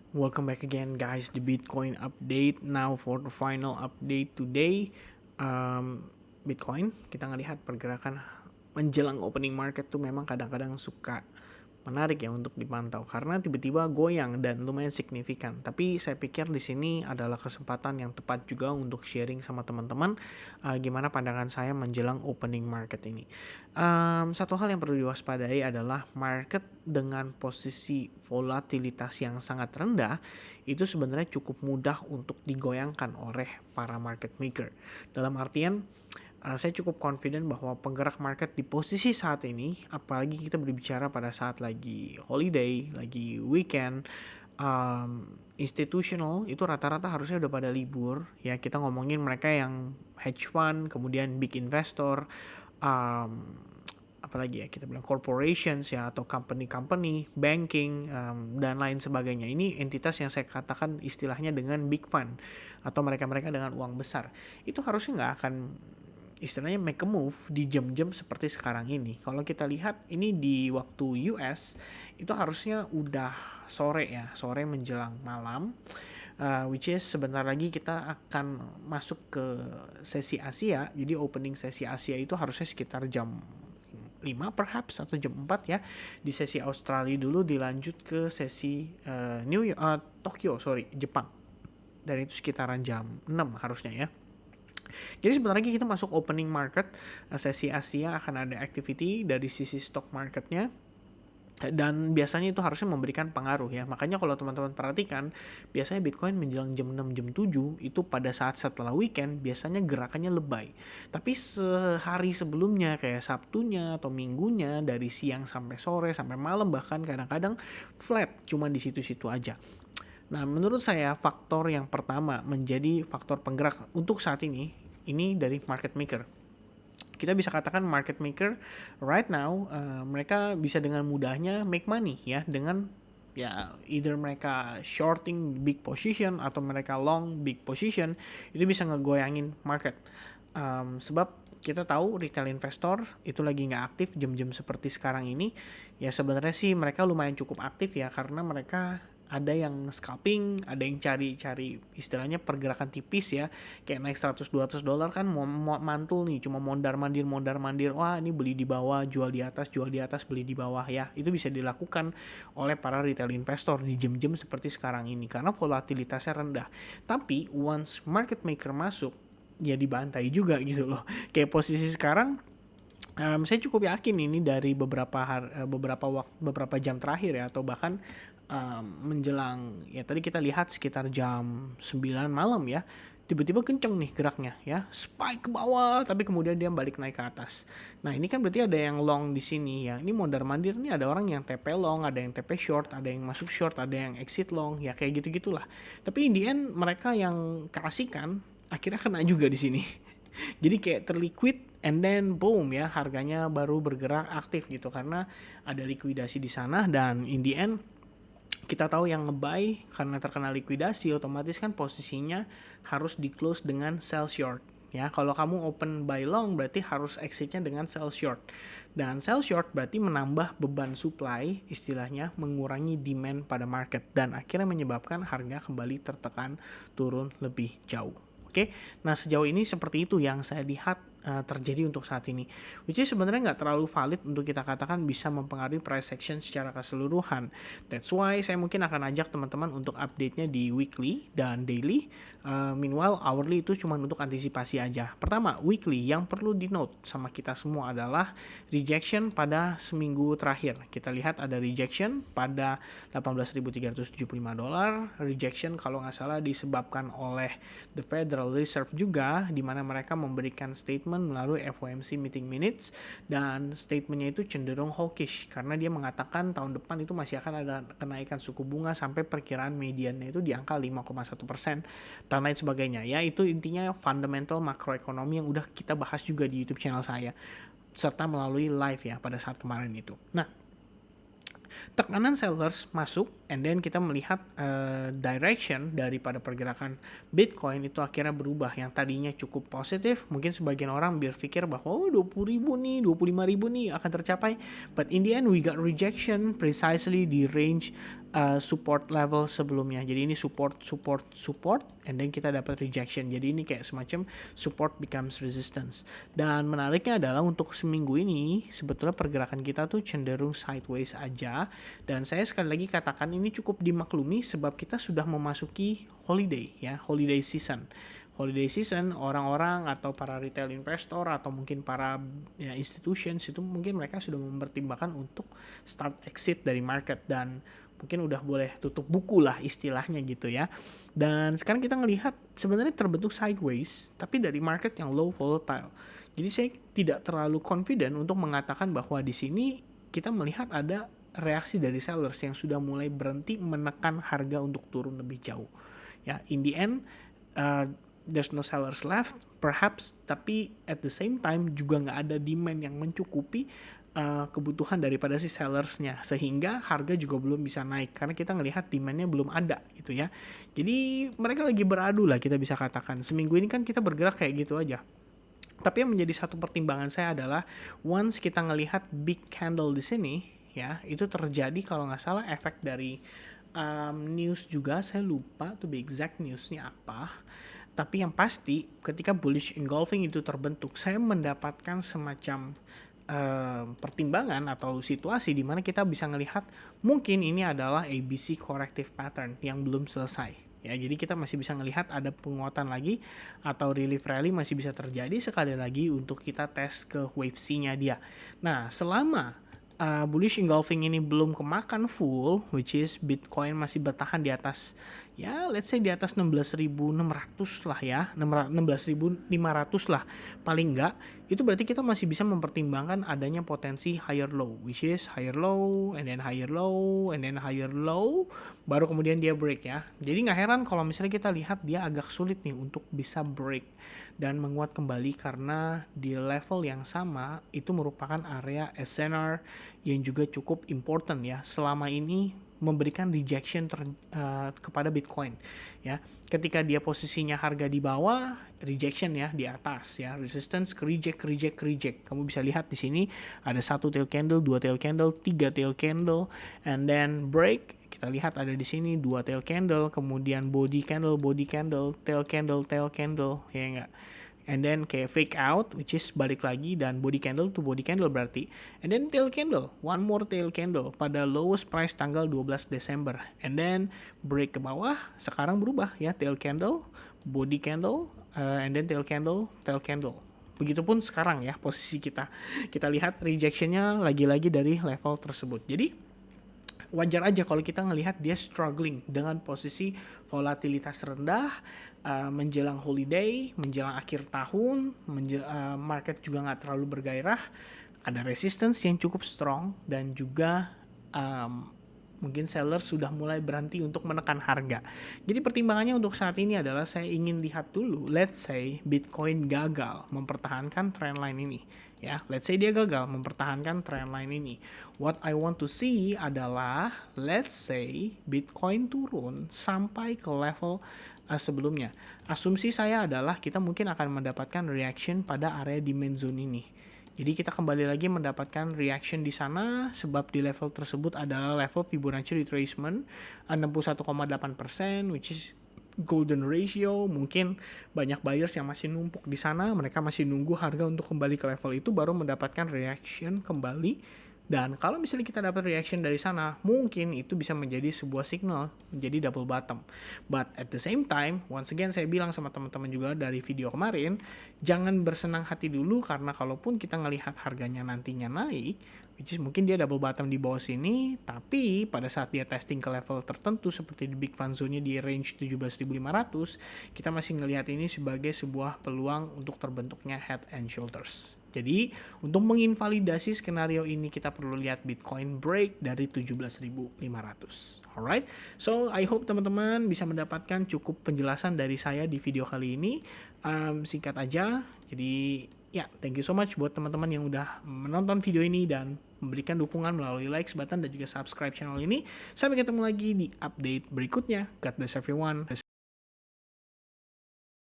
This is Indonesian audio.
Welcome back again, guys. The Bitcoin update now for the final update today. Bitcoin kita ngelihat pergerakan menjelang opening market tuh memang kadang-kadang suka menarik ya untuk dipantau karena tiba-tiba goyang dan lumayan signifikan. Tapi saya pikir di sini adalah kesempatan yang tepat juga untuk sharing sama teman-teman gimana pandangan saya menjelang opening market ini. Satu hal yang perlu diwaspadai adalah market dengan posisi volatilitas yang sangat rendah itu sebenarnya cukup mudah untuk digoyangkan oleh para market maker. Dalam artian saya cukup confident bahwa penggerak market di posisi saat ini, apalagi kita berbicara pada saat lagi holiday, lagi weekend, institutional itu rata-rata harusnya udah pada libur. Ya kita ngomongin mereka yang hedge fund, kemudian big investor, apalagi ya kita bilang corporations ya atau company, banking dan lain sebagainya. Ini entitas yang saya katakan istilahnya dengan big fund atau mereka-mereka dengan uang besar. Itu harusnya nggak akan istilahnya make a move di jam-jam seperti sekarang ini. Kalau kita lihat ini di waktu US itu harusnya udah sore ya, sore menjelang malam. Which is sebentar lagi kita akan masuk ke sesi Asia. Jadi opening sesi Asia itu harusnya sekitar jam 5 perhaps atau jam 4 ya. Di sesi Australia dulu dilanjut ke sesi Jepang. Dan itu sekitaran jam 6 harusnya ya. Jadi sebentar lagi kita masuk opening market, sesi Asia akan ada activity dari sisi stock marketnya. Dan biasanya itu harusnya memberikan pengaruh ya. Makanya kalau teman-teman perhatikan, biasanya Bitcoin menjelang jam 6, jam 7 itu pada saat setelah weekend biasanya gerakannya lebay. Tapi sehari sebelumnya kayak Sabtunya atau Minggunya dari siang sampai sore sampai malam bahkan kadang-kadang flat cuma di situ-situ aja. Nah, menurut saya faktor yang pertama menjadi faktor penggerak untuk saat ini dari market maker. Kita bisa katakan market maker right now mereka bisa dengan mudahnya make money ya dengan ya either mereka shorting big position atau mereka long big position itu bisa ngegoyangin market. Sebab kita tahu retail investor itu lagi nggak aktif jam-jam seperti sekarang ini. Ya sebenarnya sih mereka lumayan cukup aktif ya karena mereka ada yang scalping, ada yang cari istilahnya pergerakan tipis ya. Kayak naik 100-200 dolar kan mantul nih, cuma mondar-mandir. Wah, ini beli di bawah, jual di atas, beli di bawah ya. Itu bisa dilakukan oleh para retail investor di jam-jam seperti sekarang ini karena volatilitasnya rendah. Tapi once market maker masuk, ya dibantai juga gitu loh. Kayak posisi sekarang saya cukup yakin ini dari beberapa jam terakhir ya atau bahkan menjelang ya tadi kita lihat sekitar jam 9 malam ya tiba-tiba kenceng nih geraknya ya spike ke bawah tapi kemudian dia balik naik ke atas. Nah ini kan berarti ada yang long di sini ya, ini mondar mandir nih, ada orang yang TP long, ada yang TP short, ada yang masuk short, ada yang exit long ya kayak gitu gitulah. Tapi in the end mereka yang keasikan akhirnya kena juga di sini. Jadi kayak terliquid and then boom ya harganya baru bergerak aktif gitu karena ada likuidasi di sana dan in the end kita tahu yang nge-buy karena terkena likuidasi otomatis kan posisinya harus di close dengan sell short ya. Kalau kamu open buy long berarti harus exitnya dengan sell short dan sell short berarti menambah beban supply, istilahnya mengurangi demand pada market dan akhirnya menyebabkan harga kembali tertekan turun lebih jauh. Oke, nah sejauh ini seperti itu yang saya lihat terjadi untuk saat ini, which is sebenarnya nggak terlalu valid untuk kita katakan bisa mempengaruhi price action secara keseluruhan. That's why saya mungkin akan ajak teman-teman untuk update-nya di weekly dan daily. Meanwhile hourly itu cuma untuk antisipasi aja. Pertama, weekly yang perlu di note sama kita semua adalah rejection pada seminggu terakhir. Kita lihat ada rejection pada 18.375 dolar. Rejection kalau nggak salah disebabkan oleh the Federal Reserve juga, di mana mereka memberikan statement melalui FOMC meeting minutes dan statementnya itu cenderung hawkish karena dia mengatakan tahun depan itu masih akan ada kenaikan suku bunga sampai perkiraan mediannya itu di angka 5,1% dan lain sebagainya ya. Itu intinya fundamental makroekonomi yang udah kita bahas juga di YouTube channel saya serta melalui live ya pada saat kemarin itu. Nah, tekanan sellers masuk and then kita melihat direction daripada pergerakan Bitcoin itu akhirnya berubah. Yang tadinya cukup positif, mungkin sebagian orang berpikir bahwa 20.000 nih, 25.000 nih akan tercapai, but in the end we got rejection precisely di range support level sebelumnya. Jadi ini support, and then kita dapat rejection. Jadi ini kayak semacam support becomes resistance. Dan menariknya adalah untuk seminggu ini sebetulnya pergerakan kita tuh cenderung sideways aja, dan saya sekali lagi katakan ini cukup dimaklumi sebab kita sudah memasuki holiday season. Holiday season, orang-orang atau para retail investor atau mungkin para institutions itu mungkin mereka sudah mempertimbangkan untuk start exit dari market, dan mungkin udah boleh tutup buku lah istilahnya gitu ya. Dan sekarang kita ngelihat sebenarnya terbentuk sideways tapi dari market yang low volatile. Jadi saya tidak terlalu confident untuk mengatakan bahwa di sini kita melihat ada reaksi dari sellers yang sudah mulai berhenti menekan harga untuk turun lebih jauh. Ya, in the end there's no sellers left perhaps, tapi at the same time juga nggak ada demand yang mencukupi kebutuhan daripada si sellersnya, sehingga harga juga belum bisa naik karena kita ngelihat demandnya belum ada gitu ya. Jadi mereka lagi beradu lah, kita bisa katakan seminggu ini kan kita bergerak kayak gitu aja. Tapi yang menjadi satu pertimbangan saya adalah once kita ngelihat big candle di sini ya, itu terjadi kalau nggak salah efek dari news juga, saya lupa to be exact newsnya apa. Tapi yang pasti ketika bullish engulfing itu terbentuk, saya mendapatkan semacam pertimbangan atau situasi di mana kita bisa ngelihat mungkin ini adalah ABC corrective pattern yang belum selesai. Ya, jadi kita masih bisa ngelihat ada penguatan lagi atau relief rally masih bisa terjadi sekali lagi untuk kita tes ke wave C-nya dia. Nah, selama bullish engulfing ini belum kemakan full, which is Bitcoin masih bertahan di atas, ya let's say di atas 16.600 lah ya, 16.500 lah paling enggak, itu berarti kita masih bisa mempertimbangkan adanya potensi higher low, which is higher low, and then higher low, and then higher low, baru kemudian dia break ya. Jadi nggak heran kalau misalnya kita lihat dia agak sulit nih untuk bisa break dan menguat kembali, karena di level yang sama itu merupakan area SNR yang juga cukup important ya, selama ini memberikan rejection kepada Bitcoin ya. Ketika dia posisinya harga di bawah, rejection ya di atas ya, resistance ke reject. Kamu bisa lihat di sini ada 1 tail candle, 2 tail candle, 3 tail candle, and then break. Kita lihat ada di sini 2 tail candle, kemudian body candle, tail candle, ya enggak. And then kayak fake out, which is balik lagi, dan body candle to body candle berarti. And then tail candle, one more tail candle pada lowest price tanggal 12 Desember. And then break ke bawah, sekarang berubah ya, tail candle, body candle, and then tail candle. Begitupun sekarang ya posisi kita. Kita lihat rejectionnya lagi-lagi dari level tersebut. Jadi wajar aja kalau kita ngelihat dia struggling dengan posisi volatilitas rendah, menjelang holiday, menjelang akhir tahun, market juga nggak terlalu bergairah, ada resistance yang cukup strong, dan juga mungkin seller sudah mulai berhenti untuk menekan harga. Jadi pertimbangannya untuk saat ini adalah saya ingin lihat dulu, let's say Bitcoin gagal mempertahankan trendline ini. Ya, let's say dia gagal mempertahankan trendline ini. What I want to see adalah let's say Bitcoin turun sampai ke level sebelumnya. Asumsi saya adalah kita mungkin akan mendapatkan reaction pada area demand zone ini. Jadi kita kembali lagi mendapatkan reaction di sana, sebab di level tersebut adalah level Fibonacci retracement 61,8%, which is golden ratio. Mungkin banyak buyers yang masih numpuk di sana, mereka masih nunggu harga untuk kembali ke level itu baru mendapatkan reaction kembali. Dan kalau misalnya kita dapat reaction dari sana, mungkin itu bisa menjadi sebuah signal, menjadi double bottom. But at the same time, once again saya bilang sama teman-teman juga dari video kemarin, jangan bersenang hati dulu, karena kalaupun kita ngelihat harganya nantinya naik, which is mungkin dia double bottom di bawah sini, tapi pada saat dia testing ke level tertentu seperti di big fan zone-nya di range 17.500, kita masih ngelihat ini sebagai sebuah peluang untuk terbentuknya head and shoulders. Jadi untuk menginvalidasi skenario ini kita perlu lihat Bitcoin break dari 17.500. Alright, so I hope teman-teman bisa mendapatkan cukup penjelasan dari saya di video kali ini. Singkat aja, jadi ya thank you so much buat teman-teman yang udah menonton video ini, dan memberikan dukungan melalui likes button dan juga subscribe channel ini. Sampai ketemu lagi di update berikutnya. God bless everyone.